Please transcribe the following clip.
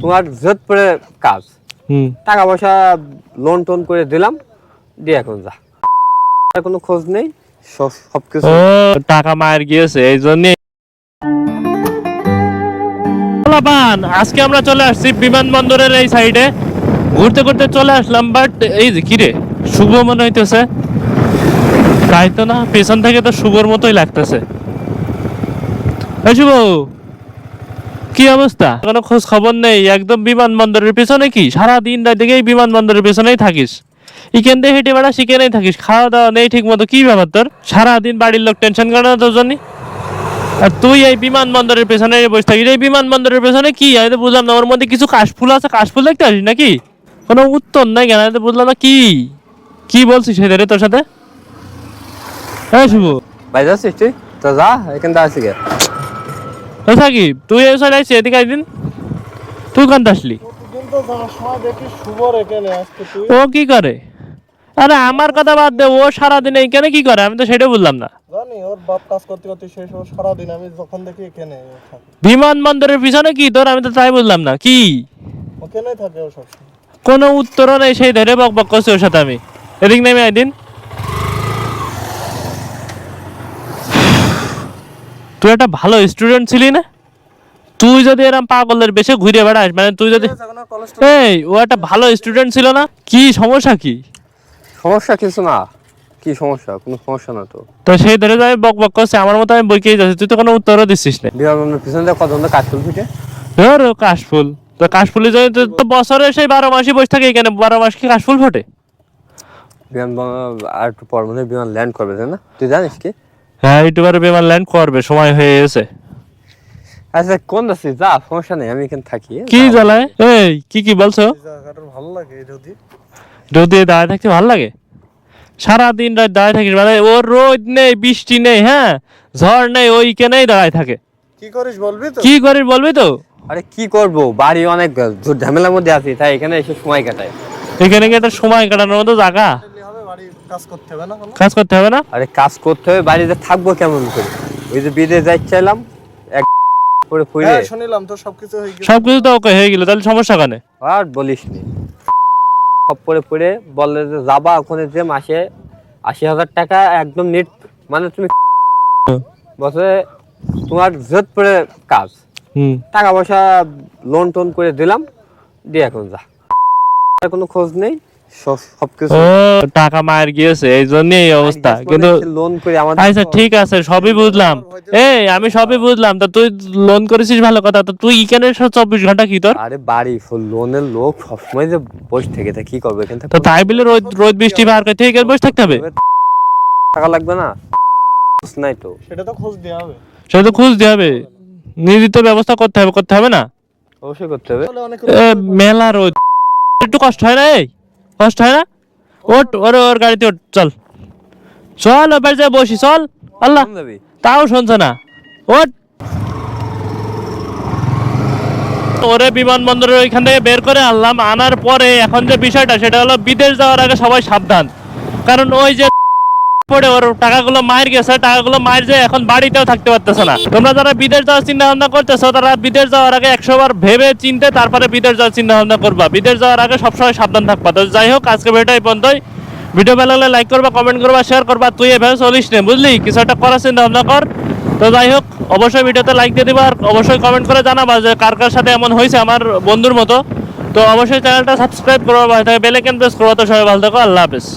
তোমার জোর পরে কাজ টাকা পয়সা লোন টোন করে দিলাম দিয়ে এখন যা কোনো খোঁজ নেই সবকিছু টাকা মায়ের গিয়েছে এই জন্য আজকে আমরা চলে আসছি বিমানবন্দরের এই সাইডে ঘুরতে ঘুরতে চলে আসলাম বাট এই যে কিরে শুভ মনে হইতেছে তাই তো না পেছন থেকে তো শুভর মতোই লাগতেছে শুভ কি অবস্থা কোনো খোঁজ খবর নেই একদম বিমানবন্দরের পেছনে কি সারাদিন রাত থেকে বিমানবন্দরের পেছনেই থাকিস এখান থেকে হেঁটে বেড়া শিখেনেই থাকিস খাওয়া দাওয়া নেই ঠিক মতো কি ব্যাপার তোর সারাদিন বাড়ির লোক টেনশন করে না তোর জন্য আর তুই এই বিমানবন্দরের পেছনে বসে থাকিস এই বিমানবন্দরের পেছনে কি আমি তো বুঝলাম না ওর মধ্যে কিছু কাশফুল আছে কাশফুল দেখতে আসিস নাকি কোনো উত্তর নাই কেন আমি তো বুঝলাম না কি কি বলছিস সেদের তোর সাথে হ্যাঁ শুভ ভাই যাচ্ছিস তুই তো যা এখান থেকে আসি গে সাকিব তুই এই সাইড আসছিস এদিকে একদিন তুই কান্দ আসলি ও কি করে আরে আমার কথা বাদ দে ও সারাদিন এইখানে কি করে আমি তো সেটা বললাম না জানি ওর বাপ কাজ করতে করতে শেষ ও সারাদিন আমি যখন দেখি এখানে থাকে বিমানবন্দরের পিছনে কি তোর আমি তো তাই বললাম না কি ওখানেই থাকে ও সবসময় কোনো উত্তরও নেই সেই ধরে বক বক করছি ওর সাথে আমি এদিক নেমে একদিন তুই একটা ভালো স্টুডেন্ট ছিলি না তুই যদি এরকম পাগলের বেশে ঘুরে বেড়াস মানে তুই যদি এই ও একটা ভালো স্টুডেন্ট ছিল না কি সমস্যা কি সমস্যা কিছু না কি সমস্যা কোনো সমস্যা না তো তো সেই ধরে যাই বক বক করছে আমার মতো আমি বইকেই যাচ্ছি তুই তো কোনো উত্তরও দিচ্ছিস না বিমানবন্দরের পিছনে দিয়ে কত কাশফুল ফিটে ধর কাশফুল তো কাশফুলি যদি তো বছরে সেই 12 মাসই বসে থাকে এখানে 12 মাস কি কাশফুল ফোটে বিমানবন্দর আর একটু পর মনে বিমান ল্যান্ড করবে তাই না তুই জানিস কি হ্যাঁ ইউটিউবারে বিমান ল্যান্ড করবে সময় হয়ে গেছে আচ্ছা কোন যাচ্ছিস যা সমস্যা নেই আমি এখানে থাকি কি জ্বালায় এই কি বলছো জায়গাটা ভালো লাগে যদি রোদে দাঁড়িয়ে থাকতে ভালো লাগে সারাদিন রাত দাঁড়িয়ে থাকিস মানে ওর রোদ নেই বৃষ্টি নেই হ্যাঁ ঝড় নেই ওইখানেই দাঁড়ায় থাকে কি করিস বলবি তো কি করিস বলবি তো আরে কি করব বাড়ি অনেক ঝামেলার মধ্যে আছি তাই এখানে এসে সময় কাটাই এখানে গিয়ে একটা সময় কাটানোর মতো জায়গা হবে বাড়ি কাজ করতে হবে না কোনো কাজ করতে হবে না আরে কাজ করতে হবে বাড়িতে থাকবো কেমন করে ওই যে বিদেশ যাই চাইলাম এক করে ফুইরে হ্যাঁ শুনিলাম তো সবকিছু হয়ে গেছে সবকিছু তো ওকে হয়ে গেল তাহলে সমস্যা কানে আর বলিস নি সব পরে বললে যে যাবা ওখানে যে মাসে 80,000 টাকা একদম নেট মানে তুমি বছরে তোমার জোর পরে কাজ টাকা পয়সা লোন টোন করে দিলাম দিয়ে এখন যা কোনো খোঁজ নেই সবকিছু ও টাকা মায়ের গিয়েছে এই জন্য এই অবস্থা কিন্তু লোন করে আমাদের আচ্ছা ঠিক আছে সবই বুঝলাম এই আমি সবই বুঝলাম তো তুই লোন করেছিস ভালো কথা তো তুই এখানে 24 ঘন্টা কি তোর আরে বাড়ি ফুল লোনের লোক সবসময় যে বসে থেকে তা কি করবে এখান থেকে তো তাই বলে রোদ রোদ বৃষ্টি বার করতে এখানে বসে থাকতে হবে টাকা লাগবে না খোঁজ নাই তো সেটা তো খোঁজ দেওয়া হবে সেটা তো খুঁজতে হবে নির্দিষ্ট ব্যবস্থা করতে হবে না অবশ্যই করতে হবে তাহলে অনেক মেলা রোদ একটু কষ্ট হয় না এই কষ্ট হয় না ওট ওর গাড়িতে ওঠ চল চল ওবার যা বসি চল আল্লাহ কোন যাবি তাও শুনছে না ওট ওরে বিমানবন্দরের ওইখান থেকে বের করে আনলাম আনার পরে এখন যে বিষয়টা সেটা হলো বিদেশ যাওয়ার আগে সবাই সাবধান কারণ ওই যে পড়ে ওর টাকাগুলো মায়ের গেছে টাকাগুলো মায়ের যে এখন বাড়িতেও থাকতে পারতেছে না তোমরা যারা বিদেশ যাওয়ার চিন্তা ভাবনা করতেছো তারা বিদেশ যাওয়ার আগে 100 বার ভেবে চিন্তে তারপরে বিদেশ যাওয়ার চিন্তা ভাবনা করবা বিদেশ যাওয়ার আগে সবসময় সাবধান থাকবা তো যাই হোক আজকে ভিডিওটা এই পর্যন্তই ভিডিও ভালো লাগলে লাইক করবা কমেন্ট করবা শেয়ার করবা তুই এভাবে চলিস না বুঝলি কিছু একটা করার চিন্তা ভাবনা কর তো যাই হোক অবশ্যই ভিডিওতে লাইক দিয়ে দিবা আর অবশ্যই কমেন্ট করে জানাবা যে কার কার সাথে এমন হয়েছে আমার বন্ধুর মতো তো অবশ্যই চ্যানেলটা সাবস্ক্রাইব করবা বেল আইকন প্রেস করবা তো সবাই ভালো থাকো আল্লাহ হাফেজ।